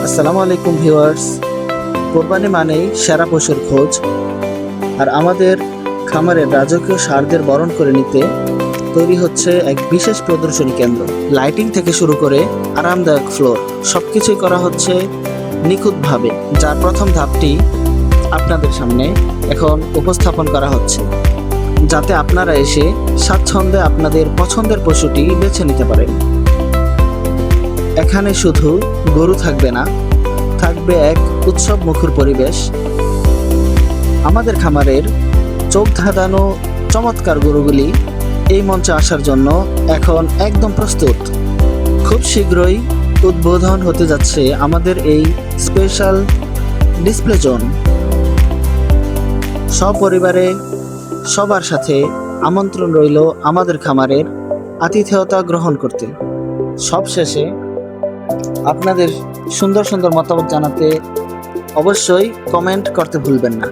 আসসালামু আলাইকুম ভিউয়ার্স। কোরবানি মানেই সেরা পশুর খোঁজ, আর আমাদের খামারের রাজকীয় ষাঁড়দের বরণ করে নিতে তৈরি হচ্ছে এক বিশেষ প্রদর্শনী কেন্দ্র। লাইটিং থেকে শুরু করে আরামদায়ক ফ্লোর সবকিছুই করা হচ্ছে নিখুঁতভাবে, যার প্রথম ধাপটি আপনাদের সামনে এখন উপস্থাপন করা হচ্ছে, যাতে আপনারা এসে স্বাচ্ছন্দ্যে আপনাদের পছন্দের পশুটি বেছে নিতে পারেন। এখানে শুধু গরু থাকবে না, থাকবে এক উৎসব মুখর পরিবেশ। আমাদের খামারের চোখ ধাঁধানো চমৎকার গরুগুলি এই মঞ্চে আসার জন্য এখন একদম প্রস্তুত। খুব শীঘ্রই উদ্বোধন হতে যাচ্ছে আমাদের এই স্পেশাল ডিসপ্লে জোন। সপরিবারে সবার সাথে আমন্ত্রণ রইল আমাদের খামারের আতিথেয়তা গ্রহণ করতে। সবশেষে আপনাদের সুন্দর সুন্দর মতামত জানাতে অবশ্যই কমেন্ট করতে ভুলবেন না।